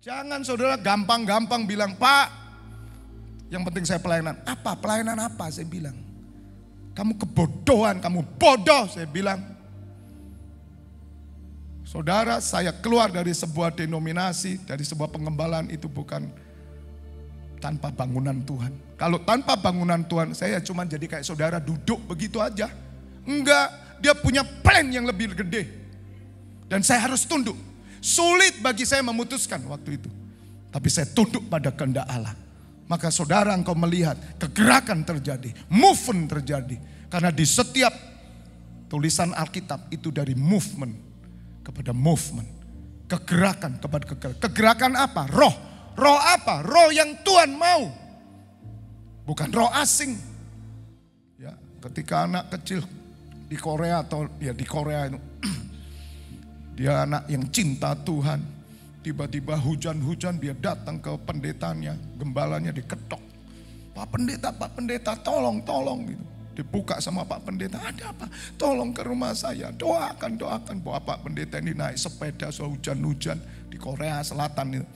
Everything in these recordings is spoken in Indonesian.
Jangan saudara gampang-gampang bilang, Pak, yang penting saya pelayanan. Apa? Pelayanan apa? Saya bilang. Kamu kebodohan, kamu bodoh, saya bilang. Saudara, saya keluar dari sebuah denominasi, dari sebuah pengembalaan itu bukan tanpa bangunan Tuhan. Kalau tanpa bangunan Tuhan, saya cuma jadi kayak saudara duduk begitu aja. Enggak, dia punya plan yang lebih gede. Dan saya harus tunduk. Sulit bagi saya memutuskan waktu itu. Tapi saya tunduk pada kehendak Allah. Maka saudara engkau melihat kegerakan terjadi, movement terjadi. Karena di setiap tulisan Alkitab itu dari movement kepada movement. Kegerakan kepada kegerakan. Kegerakan apa? Roh. Roh apa? Roh yang Tuhan mau. Bukan roh asing. Ya, ketika anak kecil di Korea atau ya di Korea itu dia anak yang cinta Tuhan. Tiba-tiba hujan-hujan dia datang ke pendetanya, gembalanya diketok. Pak pendeta, tolong gitu. Dibuka sama Pak pendeta, ada apa? Tolong ke rumah saya, doakan. Bahwa Pak pendeta ini naik sepeda soal hujan-hujan di Korea Selatan itu.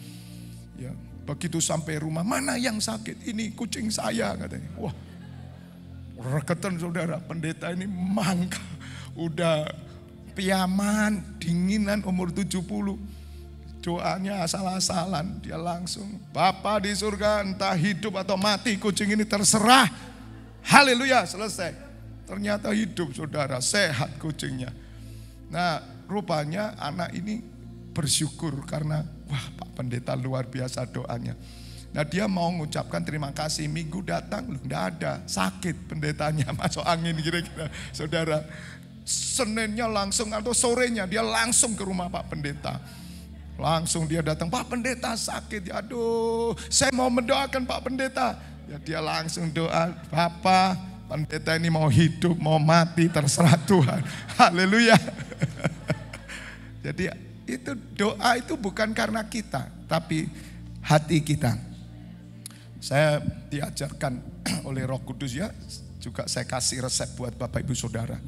Ya, begitu sampai rumah, mana yang sakit? Ini kucing saya katanya. Wah, regetan saudara, pendeta ini mangka. Udah piaman, dinginan umur 70. Doanya asal-asalan, dia langsung, Bapa di surga entah hidup atau mati kucing ini terserah. Haleluya, selesai. Ternyata hidup saudara, sehat kucingnya. Nah rupanya anak ini bersyukur karena wah Pak pendeta luar biasa doanya. Nah dia mau mengucapkan terima kasih, minggu datang enggak ada, sakit pendetanya, masuk angin kira-kira saudara. Seninnya langsung atau sorenya dia langsung ke rumah Pak pendeta. Langsung dia datang, Pak pendeta sakit, aduh saya mau mendoakan Pak pendeta. Ya dia langsung doa, Bapak pendeta ini mau hidup, mau mati terserah Tuhan. Haleluya. Jadi itu doa itu bukan karena kita, tapi hati kita. Saya diajarkan oleh Roh Kudus ya, juga saya kasih resep buat Bapak Ibu Saudara.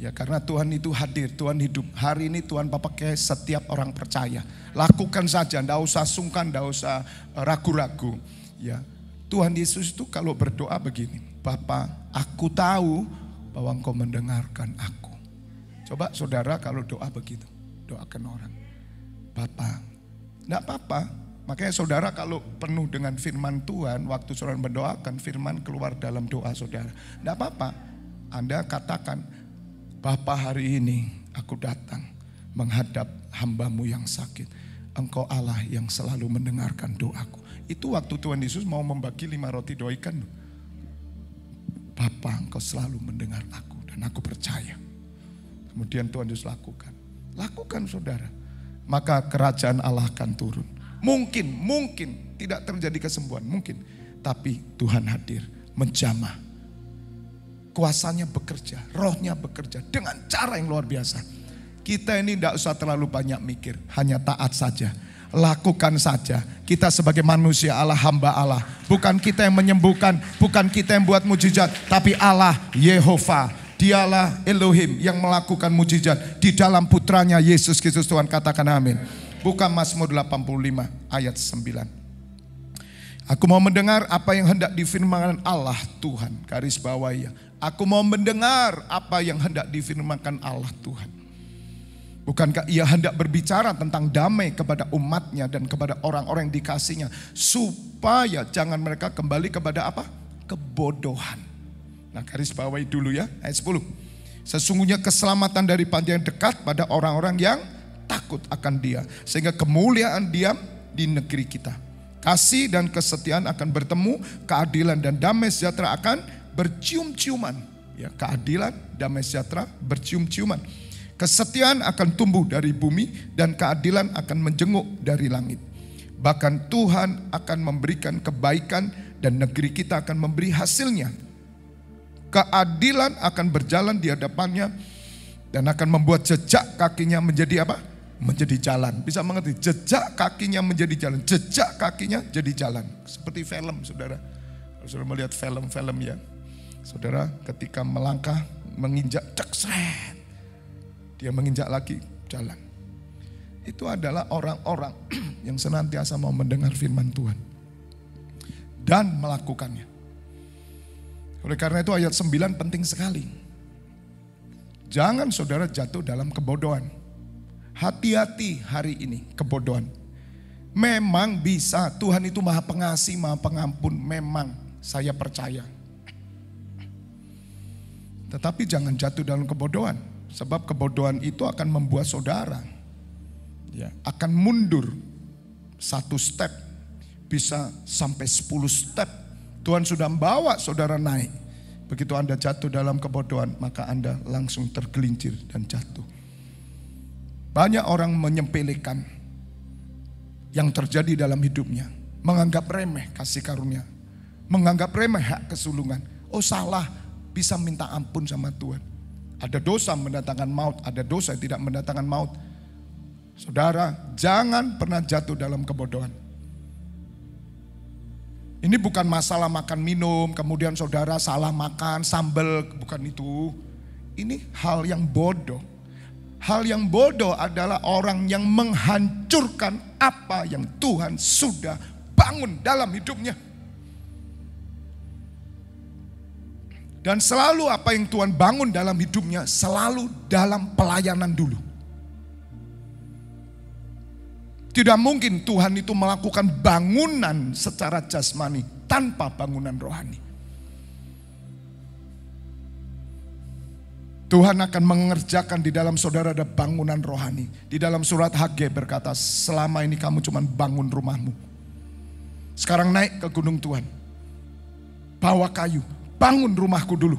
Ya karena Tuhan itu hadir, Tuhan hidup. Hari ini Tuhan pakai setiap orang percaya. Lakukan saja, enggak usah sungkan, enggak usah ragu-ragu. Ya, Tuhan Yesus itu kalau berdoa begini, Bapa, aku tahu bahwa Engkau mendengarkan aku. Coba saudara kalau doa begitu, doakan orang. Bapa, enggak apa-apa. Makanya saudara kalau penuh dengan firman Tuhan, waktu saudara mendoakan, firman keluar dalam doa saudara. Enggak apa-apa, Anda katakan, Bapa hari ini aku datang menghadap hamba-Mu yang sakit. Engkau Allah yang selalu mendengarkan doaku. Itu waktu Tuhan Yesus mau membagi 5 roti 2 ikan. Bapa Engkau selalu mendengar aku dan aku percaya. Kemudian Tuhan Yesus lakukan. Lakukan saudara. Maka kerajaan Allah akan turun. Mungkin tidak terjadi kesembuhan. Mungkin. Tapi Tuhan hadir menjamah. Kuasanya bekerja, rohnya bekerja dengan cara yang luar biasa. Kita ini tidak usah terlalu banyak mikir, hanya taat saja. Lakukan saja. Kita sebagai manusia Allah, hamba Allah. Bukan kita yang menyembuhkan, bukan kita yang buat mujizat, tapi Allah Yehova. Dialah Elohim yang melakukan mujizat di dalam putranya Yesus Kristus Tuhan. Katakan amin. Buka Mazmur 85 ayat 9. Aku mau mendengar apa yang hendak difirmankan Allah Tuhan. Garis bawah ya. Aku mau mendengar apa yang hendak difirmankan Allah Tuhan. Bukankah ia hendak berbicara tentang damai kepada umatnya dan kepada orang-orang yang dikasihnya. Supaya jangan mereka kembali kepada apa? Kebodohan. Nah garis bawahi dulu ya ayat 10. Sesungguhnya keselamatan daripada yang dekat pada orang-orang yang takut akan Dia. Sehingga kemuliaan diam di negeri kita. Kasih dan kesetiaan akan bertemu, keadilan dan damai sejahtera akan bercium-ciuman. Ya, keadilan, damai sejahtera bercium-ciuman. Kesetiaan akan tumbuh dari bumi dan keadilan akan menjenguk dari langit. Bahkan Tuhan akan memberikan kebaikan dan negeri kita akan memberi hasilnya. Keadilan akan berjalan di hadapannya dan akan membuat jejak kakinya menjadi apa? Menjadi jalan. Bisa mengerti? Jejak kakinya menjadi jalan. Jejak kakinya jadi jalan. Seperti film saudara. Kalau saudara melihat film-film ya. Saudara ketika melangkah menginjak cek seret. Dia menginjak lagi jalan. itu adalah orang-orang yang senantiasa mau mendengar firman Tuhan dan melakukannya. Oleh karena itu ayat 9 penting sekali. Jangan saudara jatuh dalam kebodohan. Hati-hati hari ini kebodohan. Memang bisa, Tuhan itu maha pengasih, maha pengampun. Memang saya percaya. Tetapi jangan jatuh dalam kebodohan. Sebab kebodohan itu akan membuat saudara akan mundur 1 step. Bisa sampai 10 step. Tuhan sudah membawa saudara naik. Begitu Anda jatuh dalam kebodohan, maka Anda langsung tergelincir dan jatuh. Banyak orang menyepelekan yang terjadi dalam hidupnya. Menganggap remeh kasih karunia. Menganggap remeh hak kesulungan. Oh salah, bisa minta ampun sama Tuhan. Ada dosa mendatangkan maut, ada dosa yang tidak mendatangkan maut. Saudara, jangan pernah jatuh dalam kebodohan. Ini bukan masalah makan minum, kemudian saudara salah makan sambal, bukan itu. Ini hal yang bodoh. Hal yang bodoh adalah orang yang menghancurkan apa yang Tuhan sudah bangun dalam hidupnya. Dan selalu apa yang Tuhan bangun dalam hidupnya, selalu dalam pelayanan dulu. Tidak mungkin Tuhan itu melakukan bangunan secara jasmani tanpa bangunan rohani. Tuhan akan mengerjakan di dalam saudara ada bangunan rohani. Di dalam surat Haggai berkata, selama ini kamu cuma bangun rumahmu. Sekarang naik ke gunung Tuhan. Bawa kayu, bangun rumahku dulu.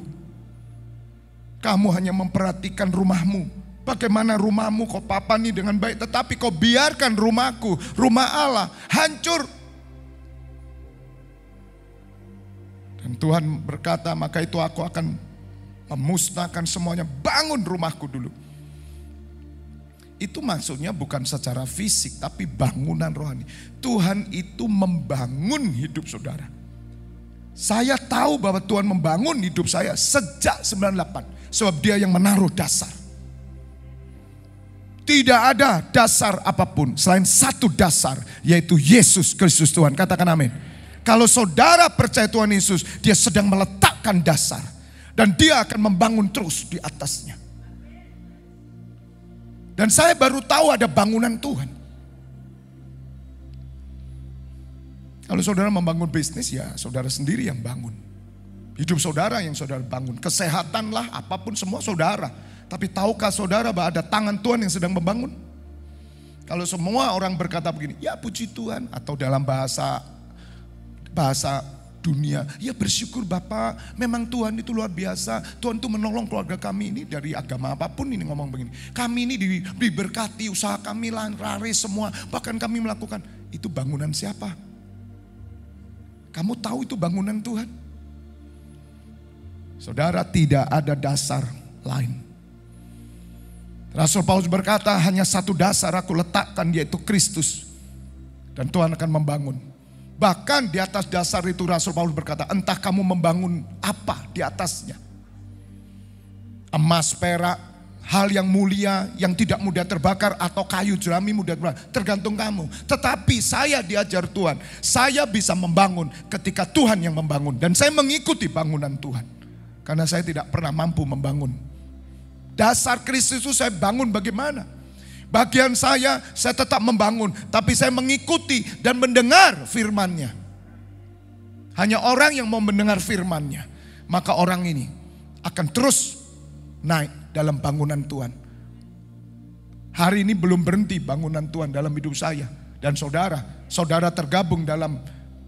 Kamu hanya memperhatikan rumahmu. Bagaimana rumahmu kau papani dengan baik, tetapi kau biarkan rumahku, rumah Allah hancur. Dan Tuhan berkata, maka itu aku akan memusnahkan semuanya, bangun rumahku dulu. Itu maksudnya bukan secara fisik, tapi bangunan rohani. Tuhan itu membangun hidup saudara. Saya tahu bahwa Tuhan membangun hidup saya sejak 98, sebab Dia yang menaruh dasar. Tidak ada dasar apapun selain satu dasar, yaitu Yesus Kristus Tuhan. Katakan amin. Kalau saudara percaya Tuhan Yesus, Dia sedang meletakkan dasar. Dan Dia akan membangun terus di atasnya. Dan saya baru tahu ada bangunan Tuhan. Kalau saudara membangun bisnis, ya saudara sendiri yang bangun. Hidup saudara yang saudara bangun. Kesehatan lah, apapun semua saudara. Tapi tahukah saudara bahwa ada tangan Tuhan yang sedang membangun? Kalau semua orang berkata begini, ya puji Tuhan. Atau dalam bahasa dunia, ya bersyukur Bapak, memang Tuhan itu luar biasa. Tuhan itu menolong keluarga kami ini dari agama apapun ini ngomong begini. Kami ini diberkati, usaha kami laris semua. Bahkan kami melakukan, itu bangunan siapa? Kamu tahu itu bangunan Tuhan? Saudara, tidak ada dasar lain. Rasul Paulus berkata, hanya satu dasar aku letakkan, yaitu Kristus. Dan Tuhan akan membangun. Bahkan di atas dasar itu Rasul Paulus berkata, entah kamu membangun apa di atasnya. Emas, perak, hal yang mulia, yang tidak mudah terbakar, atau kayu jerami mudah terbakar, tergantung kamu. Tetapi saya diajar Tuhan, saya bisa membangun ketika Tuhan yang membangun. Dan saya mengikuti bangunan Tuhan. Karena saya tidak pernah mampu membangun. Dasar Kristus itu saya bangun bagaimana? Bagian saya tetap membangun. Tapi saya mengikuti dan mendengar firman-Nya. Hanya orang yang mau mendengar firman-Nya, maka orang ini akan terus naik dalam bangunan Tuhan. Hari ini belum berhenti bangunan Tuhan dalam hidup saya. Dan saudara tergabung dalam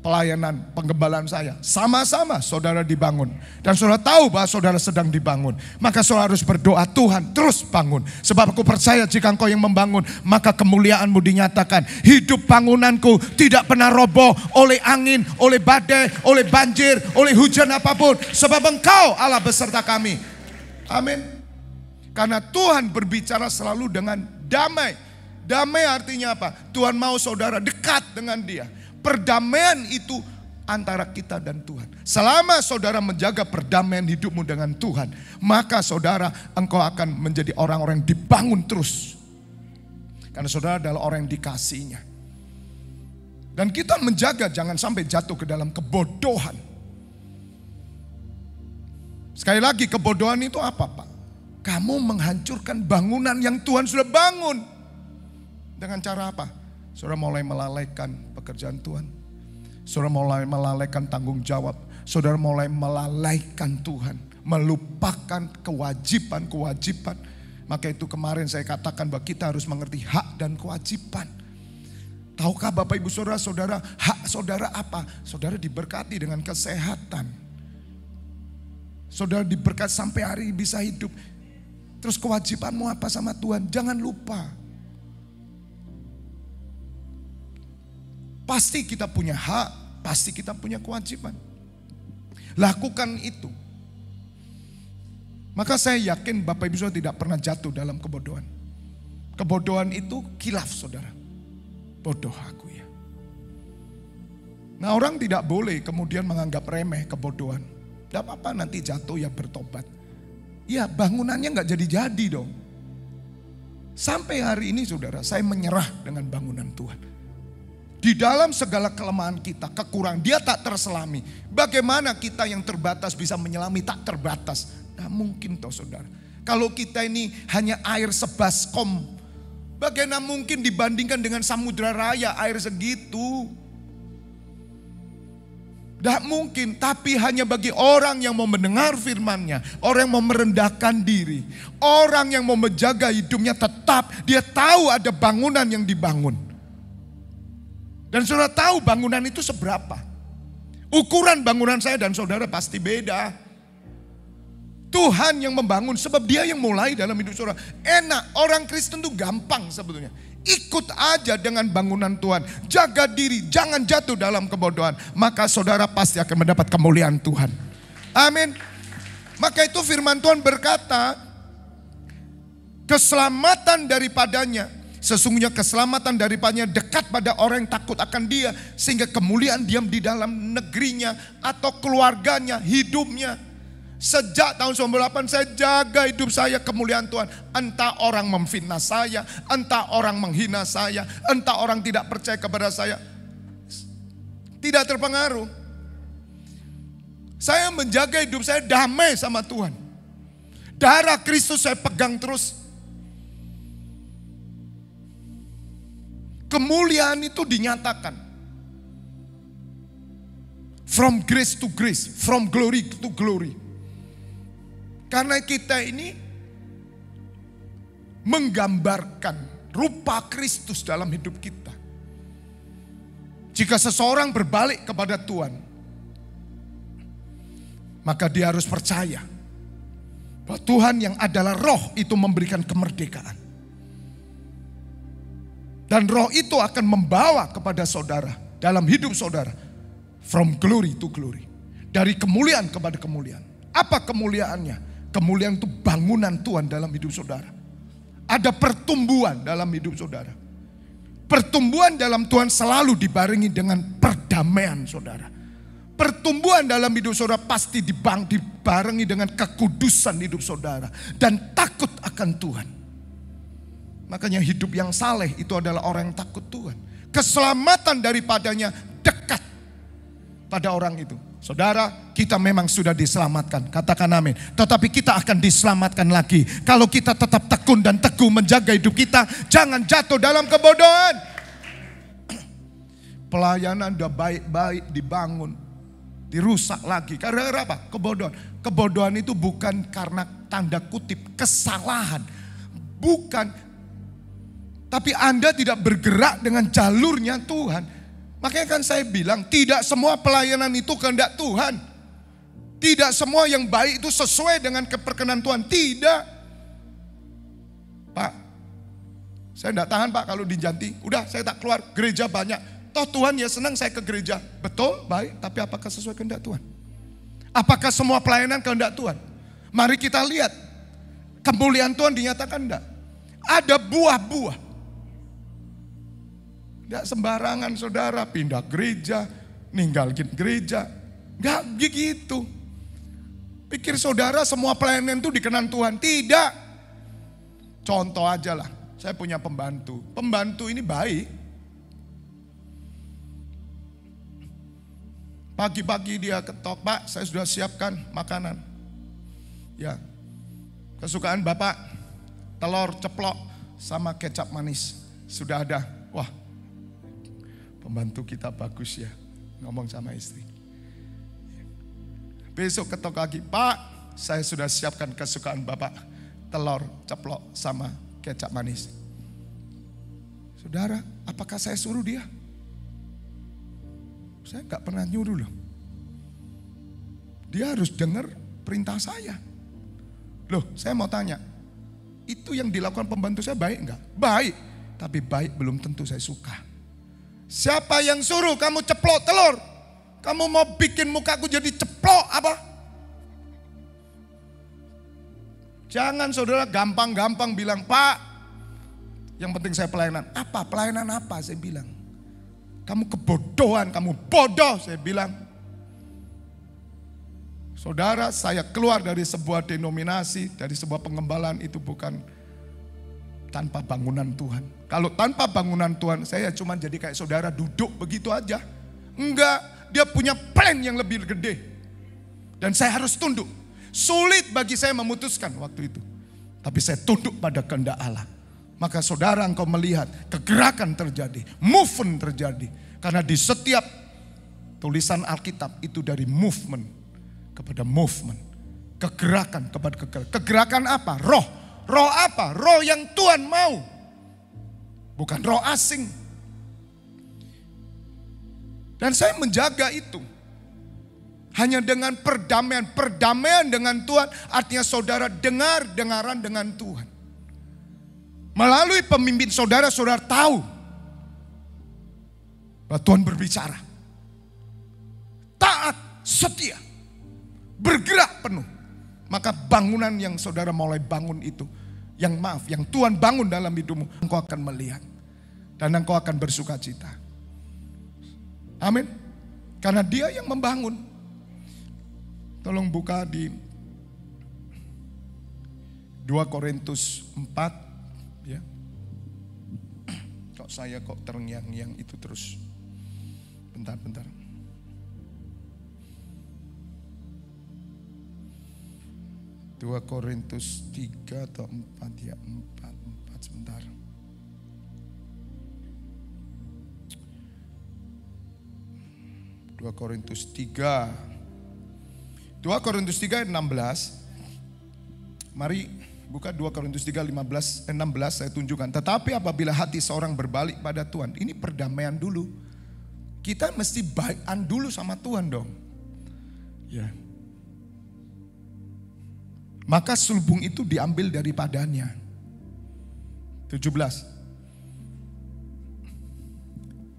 pelayanan penggembalaan saya. Sama-sama saudara dibangun. Dan saudara tahu bahwa saudara sedang dibangun. Maka saudara harus berdoa, Tuhan terus bangun. Sebab aku percaya jika Engkau yang membangun, maka kemuliaan-Mu dinyatakan. Hidup bangunanku tidak pernah roboh oleh angin, oleh badai, oleh banjir, oleh hujan apapun. Sebab Engkau Allah beserta kami. Amin. Karena Tuhan berbicara selalu dengan damai. Damai artinya apa? Tuhan mau saudara dekat dengan Dia. Perdamaian itu antara kita dan Tuhan. Selama saudara menjaga perdamaian hidupmu dengan Tuhan, maka saudara, engkau akan menjadi orang-orang yang dibangun terus. Karena saudara adalah orang yang dikasihinya. Dan kita menjaga jangan sampai jatuh ke dalam kebodohan. Sekali lagi, kebodohan itu apa, Pak? Kamu menghancurkan bangunan yang Tuhan sudah bangun. Dengan cara apa? Saudara mulai melalaikan pekerjaan Tuhan. Saudara mulai melalaikan tanggung jawab. Saudara mulai melalaikan Tuhan. Melupakan kewajiban-kewajiban. Maka itu kemarin saya katakan bahwa kita harus mengerti hak dan kewajiban. Tahukah Bapak Ibu Saudara, hak saudara apa? Saudara diberkati dengan kesehatan. Saudara diberkati sampai hari bisa hidup. Terus kewajibanmu apa sama Tuhan? Jangan lupa. Pasti kita punya hak, pasti kita punya kewajiban. Lakukan itu. Maka saya yakin Bapak Ibu Saudara tidak pernah jatuh dalam kebodohan. Kebodohan itu khilaf saudara. Bodoh aku ya. Nah orang tidak boleh kemudian menganggap remeh kebodohan. Tidak apa-apa nanti jatuh ya bertobat. Ya bangunannya gak jadi-jadi dong. Sampai hari ini saudara saya menyerah dengan bangunan Tuhan. Di dalam segala kelemahan kita, kekurangan, dia tak terselami. Bagaimana kita yang terbatas bisa menyelami tak terbatas? Nah mungkin toh saudara. Kalau kita ini hanya air sebaskom, bagaimana mungkin dibandingkan dengan samudra raya air segitu? Tidak mungkin, tapi hanya bagi orang yang mau mendengar firman-Nya, orang yang mau merendahkan diri, orang yang mau menjaga hidupnya tetap, dia tahu ada bangunan yang dibangun. Dan saudara tahu bangunan itu seberapa. Ukuran bangunan saya dan saudara pasti beda. Tuhan yang membangun sebab dia yang mulai dalam hidup saudara. Enak, orang Kristen itu gampang sebetulnya. Ikut aja dengan bangunan Tuhan. Jaga diri, jangan jatuh dalam kebodohan. Maka saudara pasti akan mendapat kemuliaan Tuhan. Amin. Maka itu firman Tuhan berkata, keselamatan daripadanya, sesungguhnya keselamatan daripadanya dekat pada orang yang takut akan dia. Sehingga kemuliaan diam di dalam negerinya atau keluarganya, hidupnya. Sejak tahun 98 saya jaga hidup saya kemuliaan Tuhan. Entah orang memfitnah saya, entah orang menghina saya, entah orang tidak percaya kepada saya. Tidak terpengaruh. Saya menjaga hidup saya damai sama Tuhan. Darah Kristus saya pegang terus. Kemuliaan itu dinyatakan. From grace to grace, from glory to glory. Karena kita ini menggambarkan rupa Kristus dalam hidup kita. Jika seseorang berbalik kepada Tuhan, maka dia harus percaya bahwa Tuhan yang adalah roh itu memberikan kemerdekaan. Dan roh itu akan membawa kepada saudara dalam hidup saudara. From glory to glory. Dari kemuliaan kepada kemuliaan. Apa kemuliaannya? Kemuliaan itu bangunan Tuhan dalam hidup saudara. Ada pertumbuhan dalam hidup saudara. Pertumbuhan dalam Tuhan selalu dibarengi dengan perdamaian saudara. Pertumbuhan dalam hidup saudara pasti dibarengi dengan kekudusan hidup saudara. Dan takut akan Tuhan. Makanya hidup yang saleh itu adalah orang yang takut Tuhan. Keselamatan daripadanya dekat pada orang itu. Saudara, kita memang sudah diselamatkan. Katakan amin. Tetapi kita akan diselamatkan lagi. Kalau kita tetap tekun dan teguh menjaga hidup kita. Jangan jatuh dalam kebodohan. Pelayanan udah baik-baik dibangun. Dirusak lagi. Karena apa? Kebodohan. Kebodohan itu bukan karena tanda kutip kesalahan. Bukan. Tapi Anda tidak bergerak dengan jalurnya Tuhan. Makanya kan saya bilang tidak semua pelayanan itu kehendak Tuhan. Tidak semua yang baik itu sesuai dengan keperkenan Tuhan. Tidak. Pak, saya tidak tahan Pak kalau di Janti. Udah saya tak keluar, gereja banyak. Toh Tuhan ya senang saya ke gereja. Betul, baik. Tapi apakah sesuai kehendak Tuhan? Apakah semua pelayanan kehendak Tuhan? Mari kita lihat. Kemuliaan Tuhan dinyatakan enggak. Ada buah-buah. Tidak sembarangan saudara pindah gereja, ninggalin gereja. Tidak begitu. Pikir saudara semua pelayanan itu dikenan Tuhan. Tidak. Contoh aja lah. saya punya pembantu. Pembantu ini baik. Pagi-pagi dia ketok, Pak, saya sudah siapkan makanan. Ya, kesukaan Bapak, telur ceplok sama kecap manis. Sudah ada. Wah, pembantu kita bagus ya, ngomong sama istri. Besok ketok lagi, Pak, saya sudah siapkan kesukaan Bapak, telur ceplok sama kecap manis. Saudara, apakah saya suruh dia? Saya gak pernah nyuruh loh. Dia harus dengar perintah saya. Loh, saya mau tanya, itu yang dilakukan pembantu saya baik enggak? Baik, tapi baik belum tentu saya suka. Siapa yang suruh kamu ceplok telur? Kamu mau bikin mukaku jadi ceplok apa? Jangan saudara gampang-gampang bilang, Pak, yang penting saya pelayanan. Apa? Pelayanan apa? Saya bilang. Kamu kebodohan, kamu bodoh, saya bilang. Saudara, saya keluar dari sebuah denominasi, dari sebuah pengembalaan itu bukan tanpa bangunan Tuhan. Kalau tanpa bangunan Tuhan, saya cuma jadi kayak saudara duduk begitu aja. Enggak, dia punya plan yang lebih gede. Dan saya harus tunduk. Sulit bagi saya memutuskan waktu itu. Tapi saya tunduk pada kehendak Allah. Maka saudara engkau melihat kegerakan terjadi, movement terjadi. Karena di setiap tulisan Alkitab itu dari movement kepada movement. Kegerakan kepada kegerakan. Kegerakan apa? Roh. Roh apa? Roh yang Tuhan mau. Bukan roh asing. Dan saya menjaga itu. Hanya dengan perdamaian. Perdamaian dengan Tuhan artinya saudara dengaran dengan Tuhan. Melalui pemimpin saudara, saudara tahu bahwa Tuhan berbicara. Taat, setia, bergerak penuh. Maka bangunan yang saudara mulai bangun itu, yang Tuhan bangun dalam hidupmu, engkau akan melihat. Dan engkau akan bersuka cita. Amin. Karena dia yang membangun. Tolong buka di 2 Korintus 4. Ya. Kok saya kok terngiang-ngiang itu terus. Bentar. 2 Korintus 3 atau 4 ya, 4 sebentar. 2 Korintus 3 ayat 16. Mari buka 2 Korintus 3, 16 saya tunjukkan. Tetapi apabila hati seorang berbalik pada Tuhan. Ini perdamaian dulu. Kita mesti baikan dulu sama Tuhan dong. Ya. Maka sulbung itu diambil daripadanya. 17.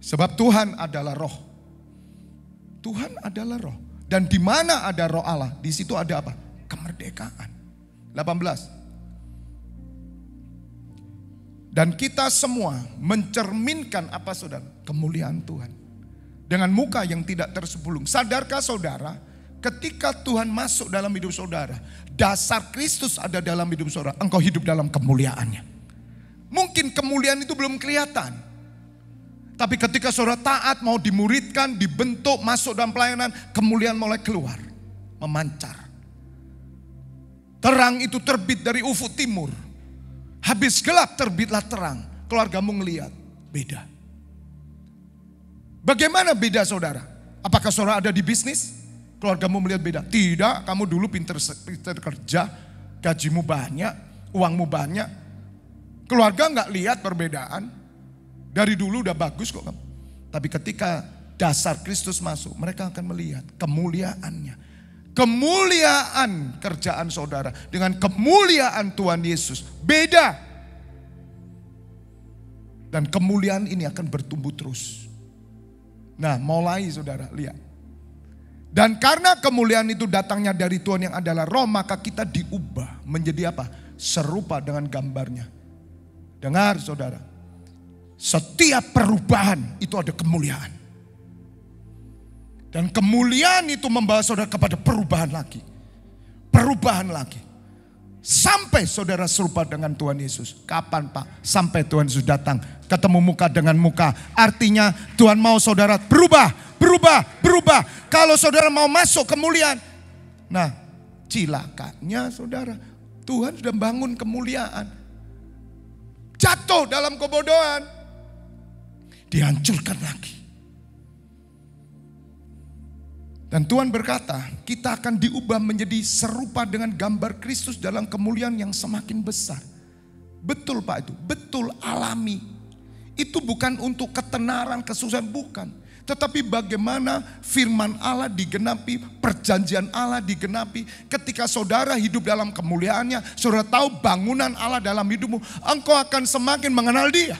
Sebab Tuhan adalah roh. Tuhan adalah roh. Dan di mana ada roh Allah, di situ ada apa? Kemerdekaan. 18. Dan kita semua mencerminkan apa saudara? Kemuliaan Tuhan. Dengan muka yang tidak tersembulung. Sadarkah saudara, ketika Tuhan masuk dalam hidup saudara, dasar Kristus ada dalam hidup saudara, engkau hidup dalam kemuliaannya. Mungkin kemuliaan itu belum kelihatan. Tapi ketika saudara taat, mau dimuridkan, dibentuk, masuk dalam pelayanan, kemuliaan mulai keluar, memancar. Terang itu terbit dari ufuk timur. Habis gelap terbitlah terang. Keluargamu ngelihat, beda. Bagaimana beda saudara? Apakah saudara ada di bisnis? Keluargamu melihat beda? Tidak, kamu dulu pinter kerja, gajimu banyak, uangmu banyak. Keluarga nggak lihat perbedaan. Dari dulu udah bagus kok. Tapi ketika dasar Kristus masuk, mereka akan melihat kemuliaannya. Kemuliaan kerjaan saudara dengan kemuliaan Tuhan Yesus beda. Dan kemuliaan ini akan bertumbuh terus. Nah, mulai saudara lihat. Dan karena kemuliaan itu datangnya dari Tuhan yang adalah roh, maka kita diubah menjadi apa? Serupa dengan gambarnya. Dengar saudara, setiap perubahan itu ada kemuliaan. Dan kemuliaan itu membawa saudara kepada perubahan lagi. Perubahan lagi. Sampai saudara serupa dengan Tuhan Yesus. Kapan Pak? Sampai Tuhan Yesus datang. Ketemu muka dengan muka. Artinya Tuhan mau saudara berubah. Kalau saudara mau masuk kemuliaan. Nah, cilakanya saudara, Tuhan sudah bangun kemuliaan. Jatuh dalam kebodohan. Dihancurkan lagi. Dan Tuhan berkata, kita akan diubah menjadi serupa dengan gambar Kristus dalam kemuliaan yang semakin besar. Betul Pak itu, betul alami. Itu bukan untuk ketenaran, kesusahan, bukan. Tetapi bagaimana firman Allah digenapi, perjanjian Allah digenapi. Ketika saudara hidup dalam kemuliaannya, saudara tahu bangunan Allah dalam hidupmu, engkau akan semakin mengenal Dia.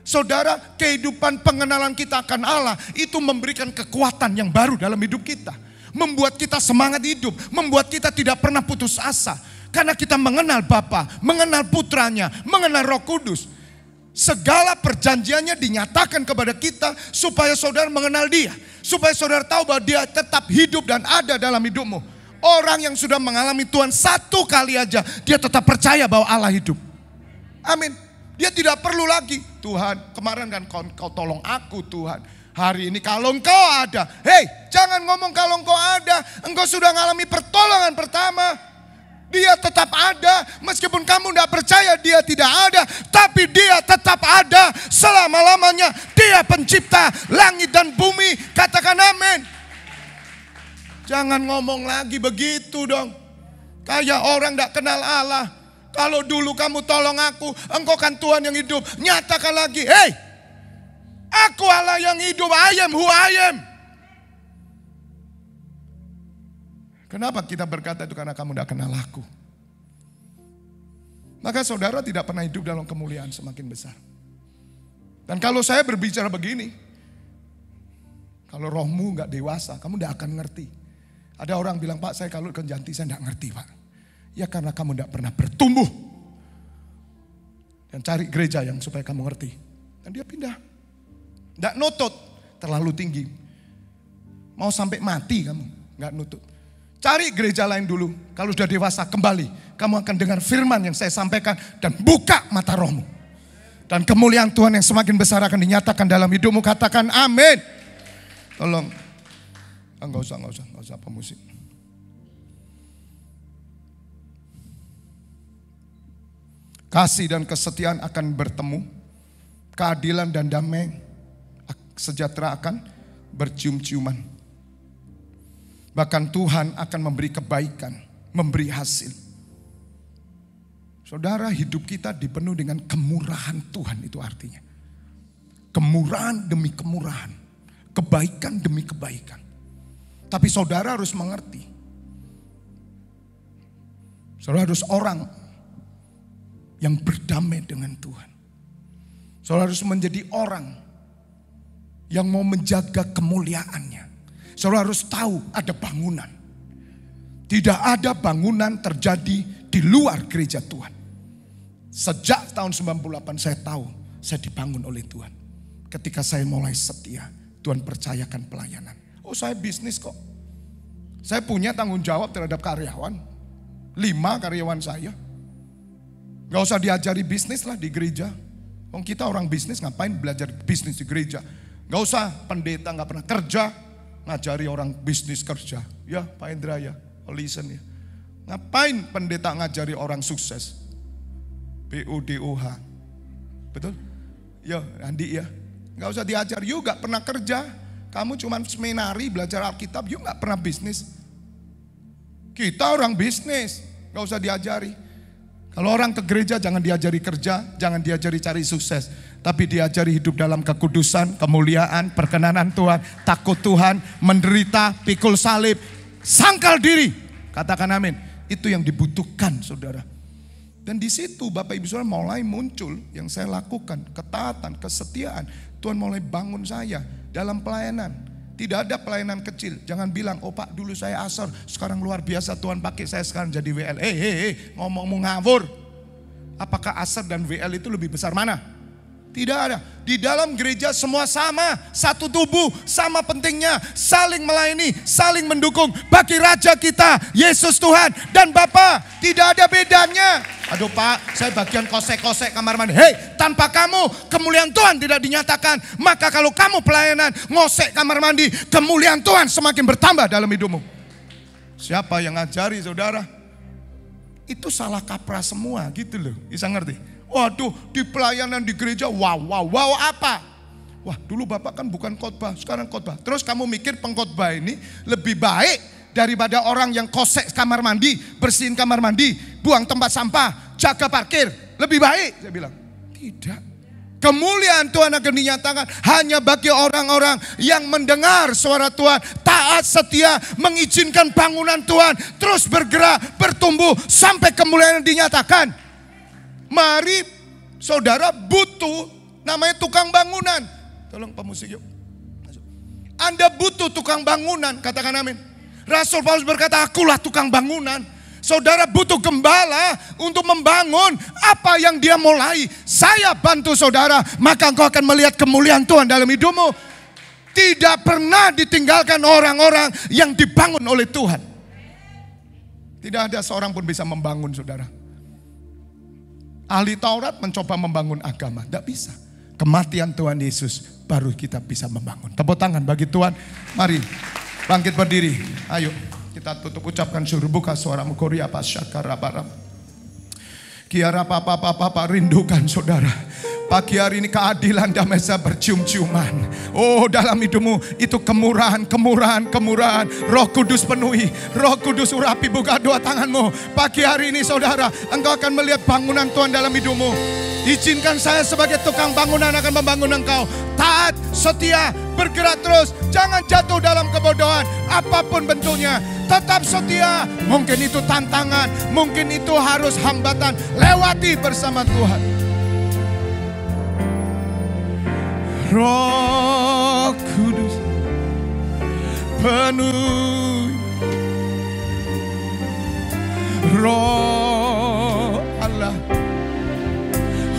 Saudara, kehidupan pengenalan kita akan Allah itu memberikan kekuatan yang baru dalam hidup kita. Membuat kita semangat hidup, membuat kita tidak pernah putus asa. Karena kita mengenal Bapa, mengenal Putranya, mengenal Roh Kudus. Segala perjanjiannya dinyatakan kepada kita supaya saudara mengenal Dia. Supaya saudara tahu bahwa Dia tetap hidup dan ada dalam hidupmu. Orang yang sudah mengalami Tuhan satu kali aja, dia tetap percaya bahwa Allah hidup. Amin. Dia tidak perlu lagi, Tuhan kemarin kan kau tolong aku Tuhan. Hari ini kalau engkau ada, hei jangan ngomong kalau engkau ada. Engkau sudah mengalami pertolongan pertama. Dia tetap ada, meskipun kamu tidak percaya dia tidak ada. Tapi dia tetap ada selama-lamanya. Dia pencipta langit dan bumi, katakan amin. Jangan ngomong lagi begitu dong. Kayak orang tidak kenal Allah. Kalau dulu kamu tolong aku, engkau kan Tuhan yang hidup. Nyatakan lagi, hei, aku Allah yang hidup, I am who I am. Kenapa kita berkata itu? Karena kamu tidak kenal aku. Maka saudara tidak pernah hidup dalam kemuliaan semakin besar. Dan kalau saya berbicara begini, kalau rohmu gak dewasa, kamu tidak akan ngerti. Ada orang bilang, Pak saya kalau kenjanti saya tidak ngerti Pak. Ya karena kamu tidak pernah bertumbuh. Dan cari gereja yang supaya kamu ngerti. Dan dia pindah. Tidak nutut, terlalu tinggi. Mau sampai mati kamu, nggak nutut. Cari gereja lain dulu. Kalau sudah dewasa kembali. Kamu akan dengar firman yang saya sampaikan. Dan buka mata rohmu. Dan kemuliaan Tuhan yang semakin besar akan dinyatakan dalam hidupmu. Katakan amin. Tolong. Enggak usah pemusik. Kasih dan kesetiaan akan bertemu. Keadilan dan damai sejahtera akan bercium-ciuman. Bahkan Tuhan akan memberi kebaikan, memberi hasil. Saudara, hidup kita dipenuhi dengan kemurahan Tuhan, itu artinya. Kemurahan demi kemurahan. Kebaikan demi kebaikan. Tapi saudara harus mengerti. Saudara harus orang yang berdamai dengan Tuhan. Saudara harus menjadi orang yang mau menjaga kemuliaannya. Saudara harus tahu ada bangunan. Tidak ada bangunan terjadi di luar gereja Tuhan. Sejak tahun 98 saya tahu saya dibangun oleh Tuhan. Ketika saya mulai setia, Tuhan percayakan pelayanan. Oh saya bisnis kok. Saya punya tanggung jawab terhadap karyawan. 5 karyawan saya. Gak usah diajari bisnis lah di gereja. Kita orang bisnis ngapain belajar bisnis di gereja. Gak usah pendeta gak pernah kerja. Ngajari orang bisnis kerja. Ya Pak Indra ya, listen ya. Ngapain pendeta ngajari orang sukses. BODOH. Betul? Ya Andi ya. Gak usah diajar, you gak pernah kerja. Kamu cuma seminari belajar Alkitab, you gak pernah bisnis. Kita orang bisnis, gak usah diajari. Kalau orang ke gereja jangan diajari kerja, jangan diajari cari sukses. Tapi diajari hidup dalam kekudusan, kemuliaan, perkenanan Tuhan, takut Tuhan, menderita, pikul salib, sangkal diri. Katakan amin. Itu yang dibutuhkan saudara. Dan di situ Bapak Ibu Saudara mulai muncul yang saya lakukan. Ketaatan, kesetiaan. Tuhan mulai bangun saya dalam pelayanan. Tidak ada pelayanan kecil. Jangan bilang, oh Pak dulu saya asor, sekarang luar biasa Tuhan pakai saya sekarang jadi WL. Ngomongmu ngawur. Apakah asor dan WL itu lebih besar mana? Tidak ada. Di dalam gereja semua sama, satu tubuh, sama pentingnya, saling melayani, saling mendukung bagi Raja kita, Yesus Tuhan dan Bapa. Tidak ada bedanya. Aduh Pak, saya bagian kosek-kosek kamar mandi. Hei, tanpa kamu kemuliaan Tuhan tidak dinyatakan. Maka kalau kamu pelayanan, ngosek kamar mandi, kemuliaan Tuhan semakin bertambah dalam hidupmu. Siapa yang ngajari saudara? Itu salah kaprah semua gitu loh, bisa ngerti? Waduh, di pelayanan di gereja, wow apa? Wah, dulu Bapak kan bukan khotbah, sekarang khotbah. Terus kamu mikir pengkhotbah ini lebih baik daripada orang yang kosek kamar mandi, bersihin kamar mandi, buang tempat sampah, jaga parkir, lebih baik? Saya bilang, tidak. Kemuliaan Tuhan akan dinyatakan hanya bagi orang-orang yang mendengar suara Tuhan, taat, setia, mengizinkan bangunan Tuhan terus bergerak, bertumbuh sampai kemuliaan dinyatakan. Mari saudara butuh namanya tukang bangunan. Tolong pemusik yuk. Anda butuh tukang bangunan, katakan amin. Rasul Paulus berkata, akulah tukang bangunan. Saudara butuh gembala untuk membangun apa yang dia mulai. Saya bantu saudara, maka engkau akan melihat kemuliaan Tuhan dalam hidupmu. Tidak pernah ditinggalkan orang-orang yang dibangun oleh Tuhan. Tidak ada seorang pun bisa membangun saudara. Ahli Taurat mencoba membangun agama, tidak bisa. Kematian Tuhan Yesus baru kita bisa membangun. Tepuk tangan bagi Tuhan. Mari bangkit berdiri. Ayo kita tutup ucapkan syukur. Buka suaramu. Korea pasyakara baram. Kiara papa rindukan saudara. Pagi hari ini keadilan damai saya bercium-ciuman. Oh, dalam hidupmu itu kemurahan. Roh Kudus penuhi. Roh Kudus urapi. Buka dua tanganmu. Pagi hari ini saudara, engkau akan melihat bangunan Tuhan dalam hidupmu. Izinkan saya sebagai tukang bangunan akan membangun engkau. Taat, setia, bergerak terus. Jangan jatuh dalam kebodohan. Apapun bentuknya, tetap setia. Mungkin itu tantangan, mungkin itu harus hambatan. Lewati bersama Tuhan. Roh Kudus penuh, Roh Allah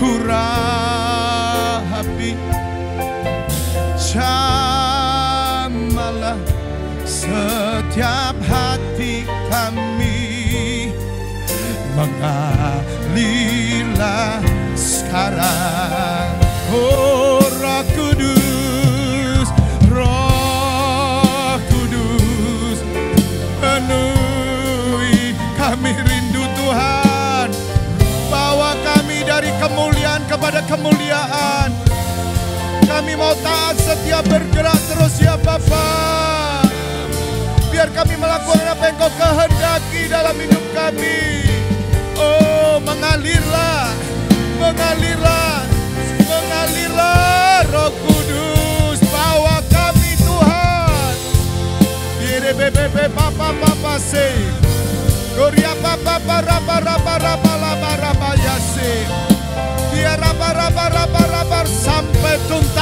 urapi, jamalah setiap hati kami, mengalirlah sekarang. Oh Roh Kudus, Roh Kudus penuhi kami rindu Tuhan. Bawa kami dari kemuliaan kepada kemuliaan. Kami mau taat, setia, bergerak terus ya Bapa. Biar kami melakukan apa yang Kau kehendaki dalam hidup kami. Oh mengalirlah, mengalirlah, mengalirlah Roh Kudus, bawa kami Tuhan. Dire bebe papa se, Korea papa raba ya se, dia raba sampai tuntas.